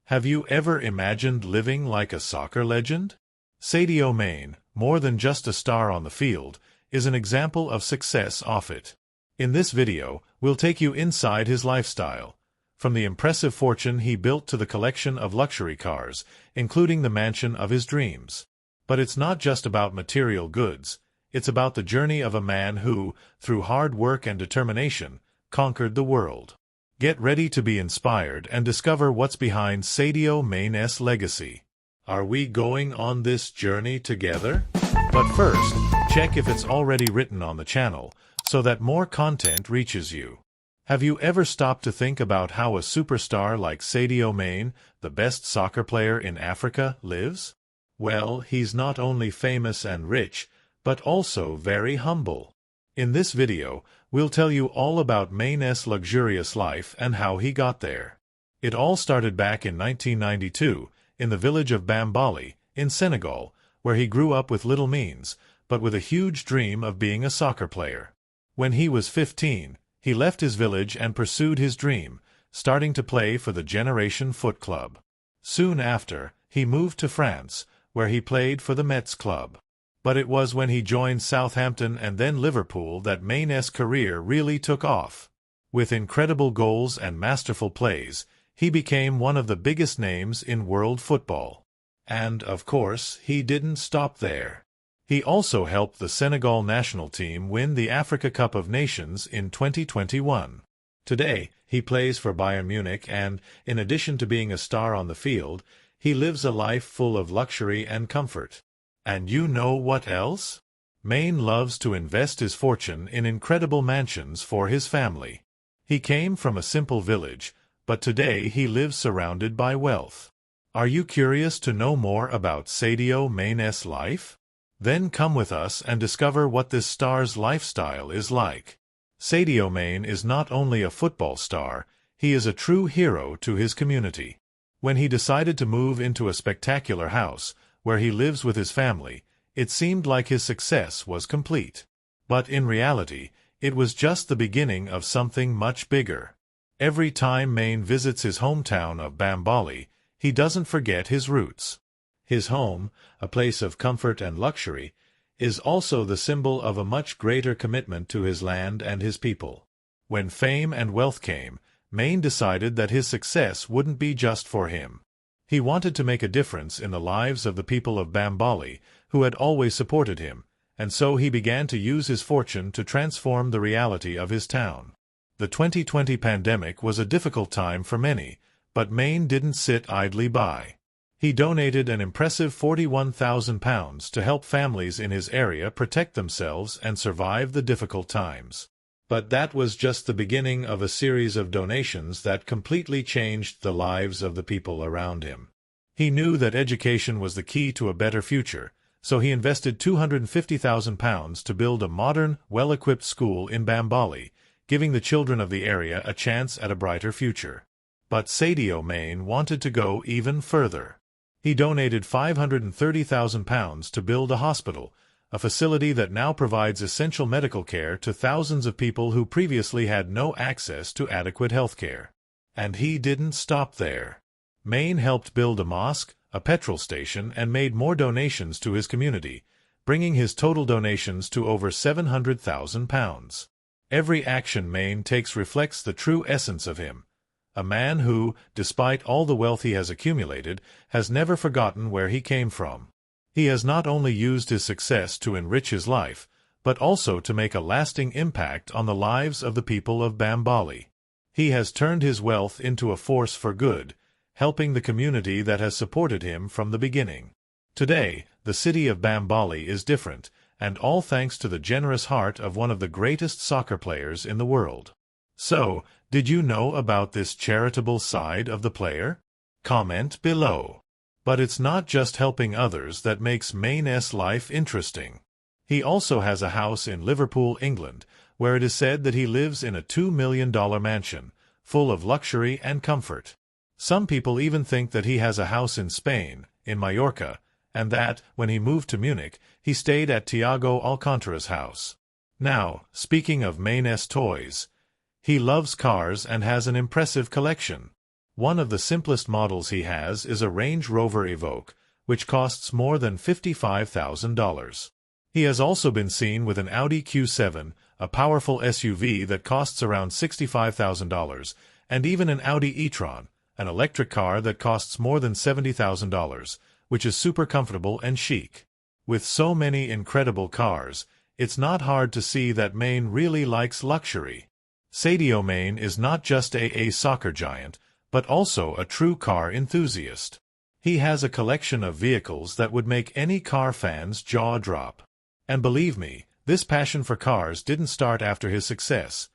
Have you ever imagined living like a soccer legend? Sadio Mané, more than just a star on the field, is an example of success off it. In this video, we'll take you inside his lifestyle, from the impressive fortune he built to the collection of luxury cars, including the mansion of his dreams. But it's not just about material goods, it's about the journey of a man who, through hard work and determination, conquered the world. Get ready to be inspired and discover what's behind Sadio Mané's legacy. Are we going on this journey together? But first, check if it's already written on the channel, so that more content reaches you. Have you ever stopped to think about how a superstar like Sadio Mané, the best soccer player in Africa, lives? Well, he's not only famous and rich, but also very humble. In this video, we'll tell you all about Mané's luxurious life and how he got there. It all started back in 1992, in the village of Bambali, in Senegal, where he grew up with little means, but with a huge dream of being a soccer player. When he was 15, he left his village and pursued his dream, starting to play for the Generation Foot Club. Soon after, he moved to France, where he played for the Metz Club. But it was when he joined Southampton and then Liverpool that Mané's career really took off. With incredible goals and masterful plays, he became one of the biggest names in world football. And, of course, he didn't stop there. He also helped the Senegal national team win the Africa Cup of Nations in 2021. Today, he plays for Bayern Munich and, in addition to being a star on the field, he lives a life full of luxury and comfort. And you know what else? Mané loves to invest his fortune in incredible mansions for his family. He came from a simple village, but today he lives surrounded by wealth. Are you curious to know more about Sadio Mané's life? Then come with us and discover what this star's lifestyle is like. Sadio Mané is not only a football star, he is a true hero to his community. When he decided to move into a spectacular house, where he lives with his family, it seemed like his success was complete. But in reality, it was just the beginning of something much bigger. Every time Mané visits his hometown of Bambali, he doesn't forget his roots. His home, a place of comfort and luxury, is also the symbol of a much greater commitment to his land and his people. When fame and wealth came, Mané decided that his success wouldn't be just for him. He wanted to make a difference in the lives of the people of Bambali, who had always supported him, and so he began to use his fortune to transform the reality of his town. The 2020 pandemic was a difficult time for many, but Mané didn't sit idly by. He donated an impressive £41,000 to help families in his area protect themselves and survive the difficult times. But that was just the beginning of a series of donations that completely changed the lives of the people around him. He knew that education was the key to a better future, so he invested £250,000 to build a modern, well-equipped school in Bambali, giving the children of the area a chance at a brighter future. But Sadio Mané wanted to go even further. He donated £530,000 to build a hospital, a facility that now provides essential medical care to thousands of people who previously had no access to adequate health care. And he didn't stop there. Mané helped build a mosque, a petrol station, and made more donations to his community, bringing his total donations to over £700,000. Every action Mané takes reflects the true essence of him. A man who, despite all the wealth he has accumulated, has never forgotten where he came from. He has not only used his success to enrich his life, but also to make a lasting impact on the lives of the people of Bambali. He has turned his wealth into a force for good, helping the community that has supported him from the beginning. Today, the city of Bambali is different, and all thanks to the generous heart of one of the greatest soccer players in the world. So, did you know about this charitable side of the player? Comment below. But it's not just helping others that makes Mané's life interesting. He also has a house in Liverpool, England, where it is said that he lives in a $2 million mansion, full of luxury and comfort. Some people even think that he has a house in Spain, in Mallorca, and that, when he moved to Munich, he stayed at Thiago Alcantara's house. Now, speaking of Mané's toys, he loves cars and has an impressive collection. One of the simplest models he has is a Range Rover Evoque, which costs more than $55,000. He has also been seen with an Audi Q7, a powerful SUV that costs around $65,000, and even an Audi e-tron, an electric car that costs more than $70,000, which is super comfortable and chic. With so many incredible cars, it's not hard to see that Mané really likes luxury. Sadio Mané is not just a soccer giant, but also a true car enthusiast. He has a collection of vehicles that would make any car fan's jaw drop. And believe me, this passion for cars didn't start after his success.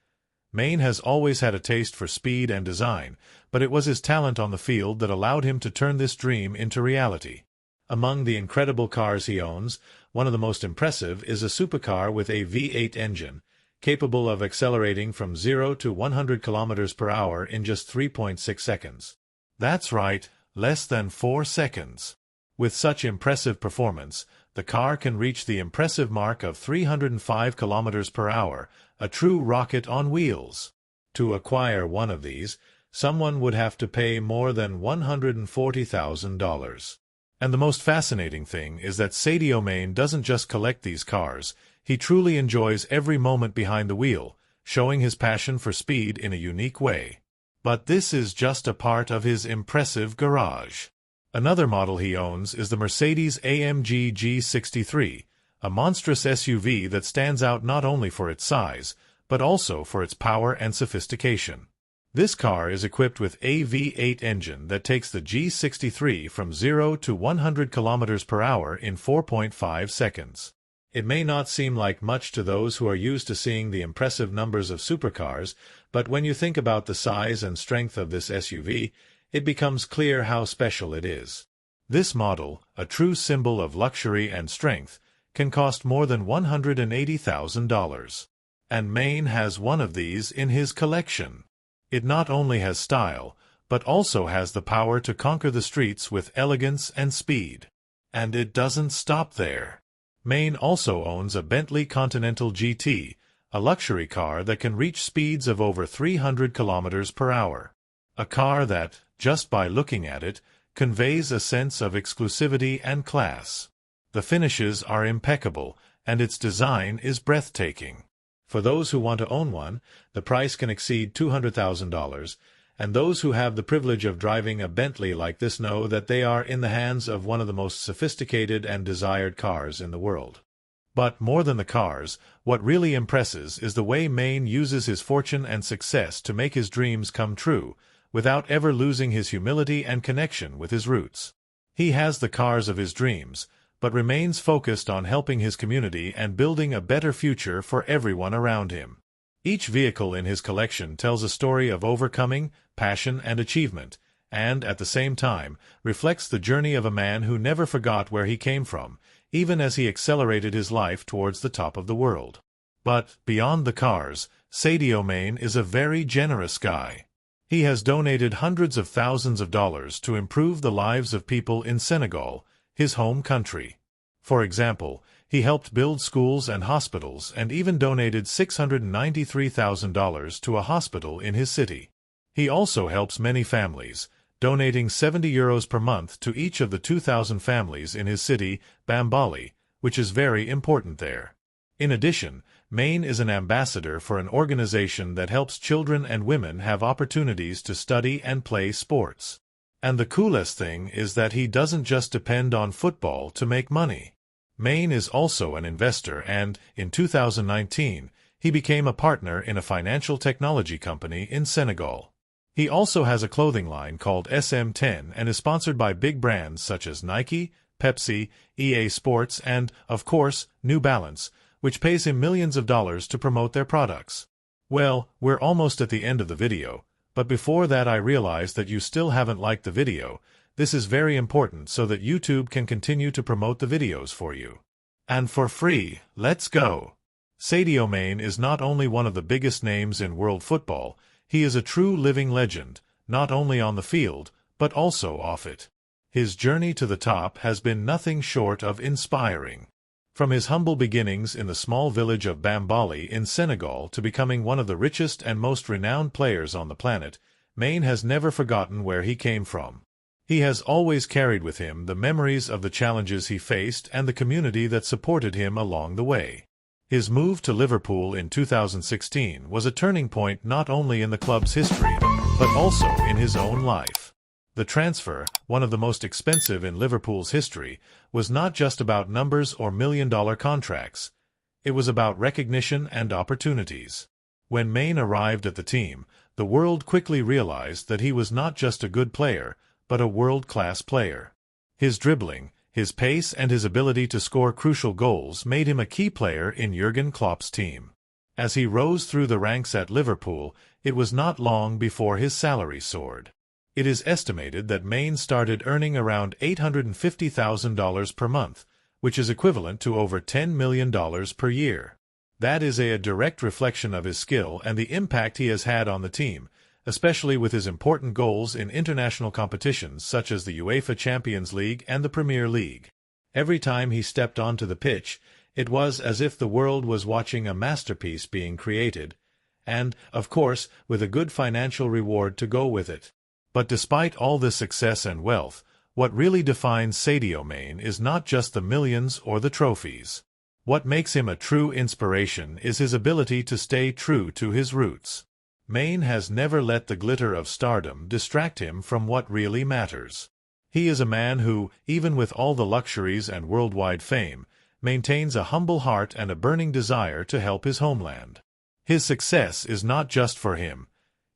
Mané has always had a taste for speed and design, but it was his talent on the field that allowed him to turn this dream into reality. Among the incredible cars he owns, one of the most impressive is a supercar with a V8 engine, capable of accelerating from 0 to 100 kilometers per hour in just 3.6 seconds. That's right, less than 4 seconds. With such impressive performance, the car can reach the impressive mark of 305 kilometers per hour, a true rocket on wheels. To acquire one of these, someone would have to pay more than $140,000. And the most fascinating thing is that Sadio Mané doesn't just collect these cars, he truly enjoys every moment behind the wheel, showing his passion for speed in a unique way. But this is just a part of his impressive garage. Another model he owns is the Mercedes-AMG G63, a monstrous SUV that stands out not only for its size, but also for its power and sophistication. This car is equipped with a V8 engine that takes the G63 from 0 to 100 kilometers per hour in 4.5 seconds. It may not seem like much to those who are used to seeing the impressive numbers of supercars, but when you think about the size and strength of this SUV, it becomes clear how special it is. This model, a true symbol of luxury and strength, can cost more than $180,000. And Mané has one of these in his collection. It not only has style, but also has the power to conquer the streets with elegance and speed. And it doesn't stop there. Mané also owns a Bentley Continental GT, a luxury car that can reach speeds of over 300 kilometers per hour. A car that, just by looking at it, conveys a sense of exclusivity and class. The finishes are impeccable, and its design is breathtaking. For those who want to own one, the price can exceed $200,000, and those who have the privilege of driving a Bentley like this know that they are in the hands of one of the most sophisticated and desired cars in the world. But more than the cars, what really impresses is the way Mané uses his fortune and success to make his dreams come true, without ever losing his humility and connection with his roots. He has the cars of his dreams, but remains focused on helping his community and building a better future for everyone around him. Each vehicle in his collection tells a story of overcoming, passion, and achievement, and, at the same time, reflects the journey of a man who never forgot where he came from, even as he accelerated his life towards the top of the world. But, beyond the cars, Sadio Mané is a very generous guy. He has donated hundreds of thousands of dollars to improve the lives of people in Senegal, his home country. For example, he helped build schools and hospitals and even donated $693,000 to a hospital in his city. He also helps many families, donating €70 per month to each of the 2,000 families in his city, Bambali, which is very important there. In addition, Mané is an ambassador for an organization that helps children and women have opportunities to study and play sports. And the coolest thing is that he doesn't just depend on football to make money. Mané is also an investor and, in 2019, he became a partner in a financial technology company in Senegal. He also has a clothing line called SM10 and is sponsored by big brands such as Nike, Pepsi, EA Sports, and, of course, New Balance, which pays him millions of dollars to promote their products. Well, we're almost at the end of the video, but before that I realized that you still haven't liked the video. This is very important so that YouTube can continue to promote the videos for you. And for free, let's go! Sadio Mané is not only one of the biggest names in world football, he is a true living legend, not only on the field, but also off it. His journey to the top has been nothing short of inspiring. From his humble beginnings in the small village of Bambali in Senegal to becoming one of the richest and most renowned players on the planet, Mané has never forgotten where he came from. He has always carried with him the memories of the challenges he faced and the community that supported him along the way. His move to Liverpool in 2016 was a turning point not only in the club's history, but also in his own life. The transfer, one of the most expensive in Liverpool's history, was not just about numbers or million-dollar contracts. It was about recognition and opportunities. When Mané arrived at the team, the world quickly realized that he was not just a good player, but a world-class player. His dribbling, his pace and his ability to score crucial goals made him a key player in Jurgen Klopp's team. As he rose through the ranks at Liverpool, it was not long before his salary soared. It is estimated that Mané started earning around $850,000 per month, which is equivalent to over $10 million per year. That is a direct reflection of his skill and the impact he has had on the team, especially with his important goals in international competitions such as the UEFA Champions League and the Premier League. Every time he stepped onto the pitch, it was as if the world was watching a masterpiece being created, and, of course, with a good financial reward to go with it. But despite all this success and wealth, what really defines Sadio Mané is not just the millions or the trophies. What makes him a true inspiration is his ability to stay true to his roots. Mané has never let the glitter of stardom distract him from what really matters. He is a man who, even with all the luxuries and worldwide fame, maintains a humble heart and a burning desire to help his homeland. His success is not just for him.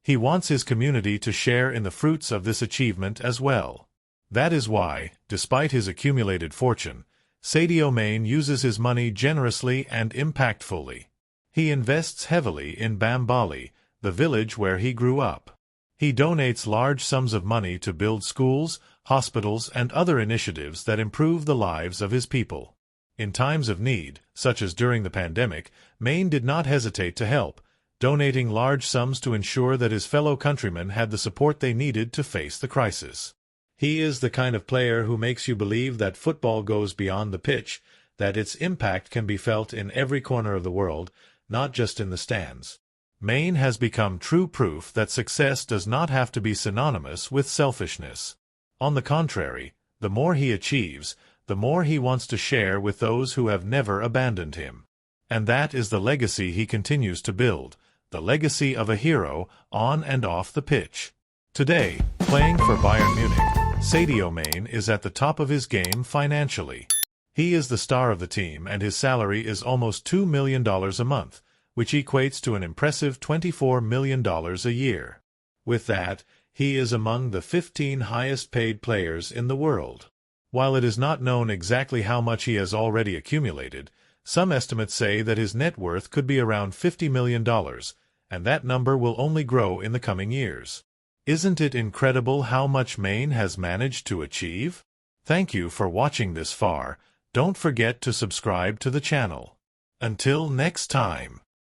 He wants his community to share in the fruits of this achievement as well. That is why, despite his accumulated fortune, Sadio Mané uses his money generously and impactfully. He invests heavily in Bambali, the village where he grew up. He donates large sums of money to build schools, hospitals, and other initiatives that improve the lives of his people. In times of need, such as during the pandemic, Mané did not hesitate to help, donating large sums to ensure that his fellow countrymen had the support they needed to face the crisis. He is the kind of player who makes you believe that football goes beyond the pitch, that its impact can be felt in every corner of the world, not just in the stands. Mané has become true proof that success does not have to be synonymous with selfishness. On the contrary, the more he achieves, the more he wants to share with those who have never abandoned him. And that is the legacy he continues to build, the legacy of a hero on and off the pitch. Today, playing for Bayern Munich, Sadio Mané is at the top of his game financially. He is the star of the team and his salary is almost $2 million a month, which equates to an impressive $24 million a year. With that, he is among the 15 highest-paid players in the world. While it is not known exactly how much he has already accumulated, some estimates say that his net worth could be around $50 million, and that number will only grow in the coming years. Isn't it incredible how much Mané has managed to achieve? Thank you for watching this far. Don't forget to subscribe to the channel. Until next time.